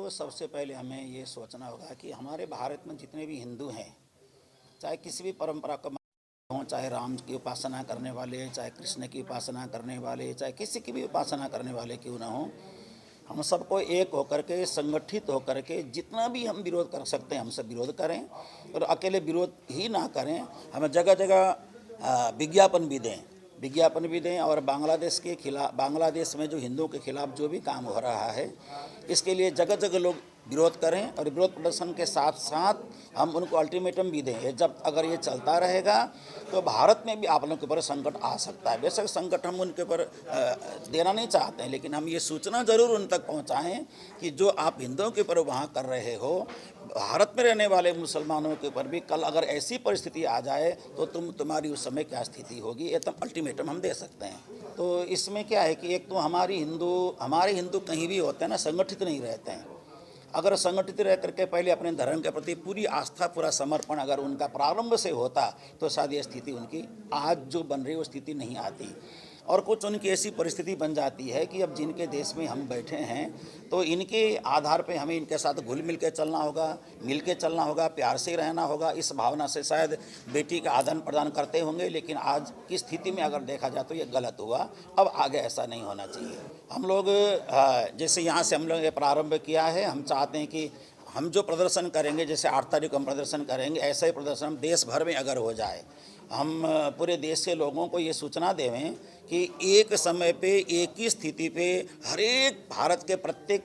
सबसे पहले हमें ये सोचना होगा कि हमारे भारत में जितने भी हिंदू हैं, चाहे किसी भी परंपरा का हों, चाहे राम की उपासना करने वाले, चाहे कृष्ण की उपासना करने वाले, चाहे किसी की भी उपासना करने वाले क्यों ना हो, हम सबको एक होकर के, संगठित होकर के जितना भी हम विरोध कर सकते हैं हम सब विरोध करें। और अकेले विरोध ही ना करें, हमें जगह जगह विज्ञापन भी दें और बांग्लादेश के खिलाफ, बांग्लादेश में जो हिंदुओं के खिलाफ जो भी काम हो रहा है इसके लिए जगह जगह लोग विरोध करें। और विरोध प्रदर्शन के साथ साथ हम उनको अल्टीमेटम भी दें। जब अगर ये चलता रहेगा तो भारत में भी आप लोगों के ऊपर संकट आ सकता है। बेशक संकट हम उनके ऊपर देना नहीं चाहते हैं, लेकिन हम ये सूचना ज़रूर उन तक पहुंचाएं कि जो आप हिंदुओं के ऊपर वहाँ कर रहे हो, भारत में रहने वाले मुसलमानों के ऊपर भी कल अगर ऐसी परिस्थिति आ जाए तो तुम्हारी उस समय क्या स्थिति होगी, ये अल्टीमेटम हम दे सकते हैं। तो इसमें क्या है कि एक तो हमारे हिंदू कहीं भी होते हैं ना, संगठित नहीं रहते हैं। अगर संगठित रह करके पहले अपने धर्म के प्रति पूरी आस्था, पूरा समर्पण अगर उनका प्रारंभ से होता तो शायद ये स्थिति उनकी आज जो बन रही वो स्थिति नहीं आती। और कुछ उनकी ऐसी परिस्थिति बन जाती है कि अब जिनके देश में हम बैठे हैं तो इनके आधार पे हमें इनके साथ घुल मिल के चलना होगा, मिल के चलना होगा, प्यार से रहना होगा। इस भावना से शायद बेटी का आदान प्रदान करते होंगे, लेकिन आज की स्थिति में अगर देखा जाए तो ये गलत हुआ। अब आगे ऐसा नहीं होना चाहिए। हम लोग जैसे यहाँ से हम लोग ये प्रारंभ किया है, हम चाहते हैं कि हम जो प्रदर्शन करेंगे, जैसे 8 तारीख को हम प्रदर्शन करेंगे, ऐसा ही प्रदर्शन देश भर में अगर हो जाए, हम पूरे देश के लोगों को ये सूचना देवें कि एक समय पे एक ही स्थिति पे हर एक भारत के प्रत्येक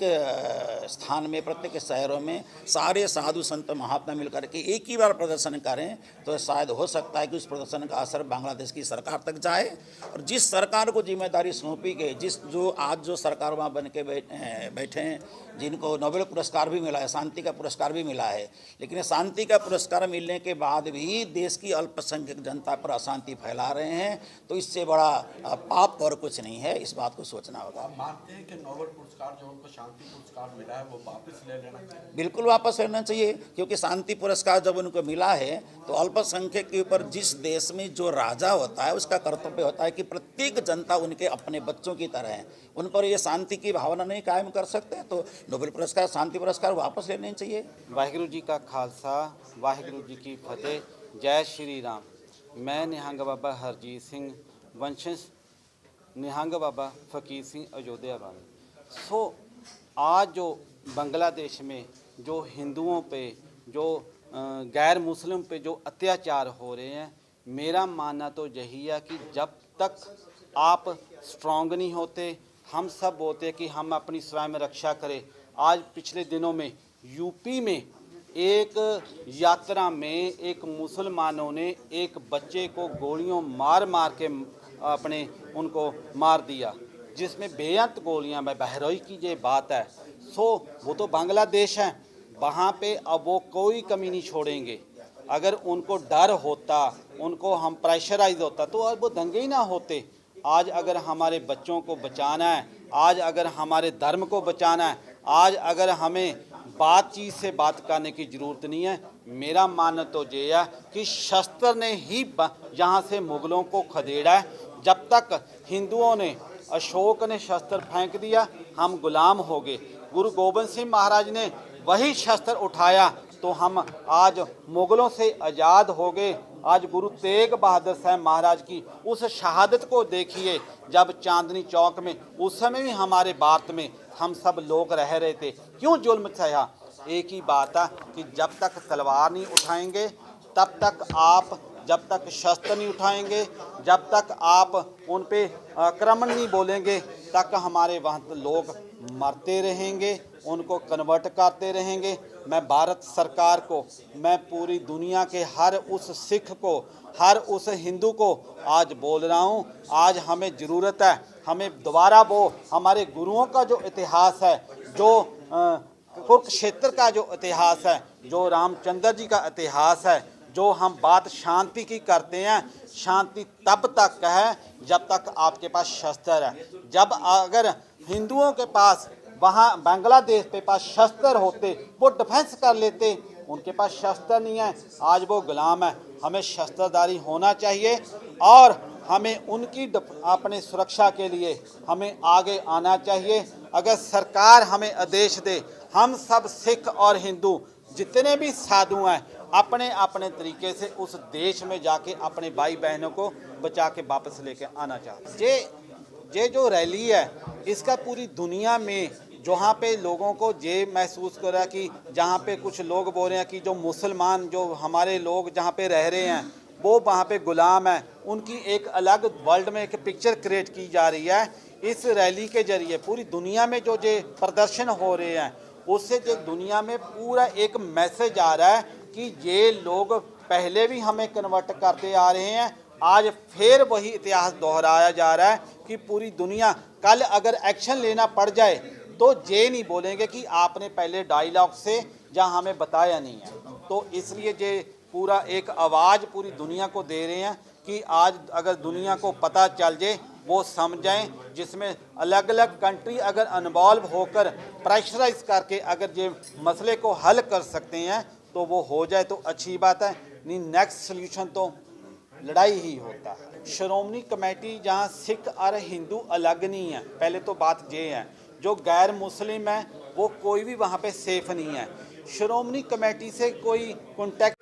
स्थान में, प्रत्येक शहरों में सारे साधु संत महात्मा मिलकर के एक ही बार प्रदर्शन करें तो शायद हो सकता है कि उस प्रदर्शन का असर बांग्लादेश की सरकार तक जाए। और जिस सरकार को जिम्मेदारी सौंपी गई, जो आज सरकार वहाँ बन के बैठे हैं, जिनको नोबेल पुरस्कार भी मिला है, शांति का पुरस्कार भी मिला है, लेकिन शांति का पुरस्कार मिलने के बाद भी देश की अल्पसंख्यक जनता पर अशांति फैला रहे हैं, तो इससे बड़ा पाप और कुछ नहीं है। इस बात को सोचना होगा। आप मानते हैं कि नोबेल पुरस्कार जो उनको शांति पुरस्कार मिला है वो वापस ले लेना चाहिए? बिल्कुल वापस लेना चाहिए, क्योंकि शांति पुरस्कार जब उनको मिला है तो अल्पसंख्यक के ऊपर जिस देश में जो राजा होता है उसका कर्तव्य होता है कि प्रत्येक जनता उनके अपने बच्चों की तरह है, उन पर ये शांति की भावना नहीं कायम कर सकते, तो नोबेल पुरस्कार, शांति पुरस्कार वापस लेने चाहिए। वाहिगुरु जी का खालसा, वाहिगुरु जी की फतेह। जय श्री राम। मैं निहंग बाबा हरजीत सिंह, वंशज निहंग बाबा फ़कीर सिंह अयोध्या वाले। सो आज जो बांग्लादेश में जो हिंदुओं पे, जो गैर मुस्लिम पे जो अत्याचार हो रहे हैं, मेरा मानना तो यही है कि जब तक आप स्ट्रॉन्ग नहीं होते, हम सब बोलते हैं कि हम अपनी स्वयं रक्षा करें। आज पिछले दिनों में यूपी में एक यात्रा में एक मुसलमानों ने एक बच्चे को गोलियों मार मार के अपने उनको मार दिया, जिसमें बेअंत गोलियां में बहरोई की ये बात है। सो वो तो बांग्लादेश है, वहाँ पे अब वो कोई कमी नहीं छोड़ेंगे। अगर उनको डर होता, उनको हम प्रेशराइज होता तो अब वो दंगे ही ना होते। आज अगर हमारे बच्चों को बचाना है, आज अगर हमारे धर्म को बचाना है, आज अगर हमें बातचीत से बात करने की ज़रूरत नहीं है। मेरा मानना तो ये है कि शस्त्र ने ही यहाँ से मुग़लों को खदेड़ा है। जब तक हिंदुओं ने, अशोक ने शस्त्र फेंक दिया, हम गुलाम हो गए। गुरु गोबिंद सिंह महाराज ने वही शस्त्र उठाया तो हम आज मुग़लों से आज़ाद हो गए। आज गुरु तेग बहादुर साहब महाराज की उस शहादत को देखिए, जब चांदनी चौक में उस समय भी हमारे भारत में हम सब लोग रह रहे थे, क्यों जुल्म सहा। एक ही बात है कि जब तक तलवार नहीं उठाएंगे, तब तक आप, जब तक शस्त्र नहीं उठाएंगे, जब तक आप उन पे आक्रमण नहीं बोलेंगे, तक हमारे वहाँ लोग मरते रहेंगे, उनको कन्वर्ट करते रहेंगे। मैं भारत सरकार को, मैं पूरी दुनिया के हर उस सिख को, हर उस हिंदू को आज बोल रहा हूँ, आज हमें ज़रूरत है, हमें दोबारा वो हमारे गुरुओं का जो इतिहास है, जो कुरुक्षेत्र का जो इतिहास है, जो रामचंद्र जी का इतिहास है, जो हम बात शांति की करते हैं, शांति तब तक है जब तक आपके पास शस्त्र है। जब अगर हिंदुओं के पास वहाँ बांग्लादेश के पास शस्त्र होते, वो डिफेंस कर लेते, उनके पास शस्त्र नहीं है, आज वो गुलाम है। हमें शस्त्रधारी होना चाहिए और हमें उनकी अपने सुरक्षा के लिए हमें आगे आना चाहिए। अगर सरकार हमें आदेश दे, हम सब सिख और हिंदू जितने भी साधु हैं अपने अपने तरीके से उस देश में जाके अपने भाई बहनों को बचा के वापस लेके आना चाहते हैं। ये जो रैली है इसका पूरी दुनिया में जहाँ पे लोगों को ये महसूस कर रहा है कि जहाँ पे कुछ लोग बोल रहे हैं कि जो मुसलमान जो हमारे लोग जहाँ पे रह रहे हैं वो वहाँ पे गुलाम है, उनकी एक अलग वर्ल्ड में एक पिक्चर क्रिएट की जा रही है। इस रैली के जरिए पूरी दुनिया में जो ये प्रदर्शन हो रहे हैं उससे जो दुनिया में पूरा एक मैसेज आ रहा है कि ये लोग पहले भी हमें कन्वर्ट करते आ रहे हैं, आज फिर वही इतिहास दोहराया जा रहा है कि पूरी दुनिया कल अगर एक्शन लेना पड़ जाए तो ये नहीं बोलेंगे कि आपने पहले डायलॉग से जहाँ हमें बताया नहीं है। तो इसलिए ये पूरा एक आवाज़ पूरी दुनिया को दे रहे हैं कि आज अगर दुनिया को पता चल जाए वो समझें, जिसमें अलग अलग कंट्री अगर इन्वॉल्व होकर प्रेशराइज करके अगर ये मसले को हल कर सकते हैं तो वो हो जाए तो अच्छी बात है, नहीं नेक्स्ट सोल्यूशन तो लड़ाई ही होता है। श्रोमणी कमेटी जहाँ सिख और हिंदू अलग नहीं है, पहले तो बात ये है, जो गैर मुस्लिम है वो कोई भी वहाँ पे सेफ नहीं है। श्रोमणी कमेटी से कोई कॉन्टैक्ट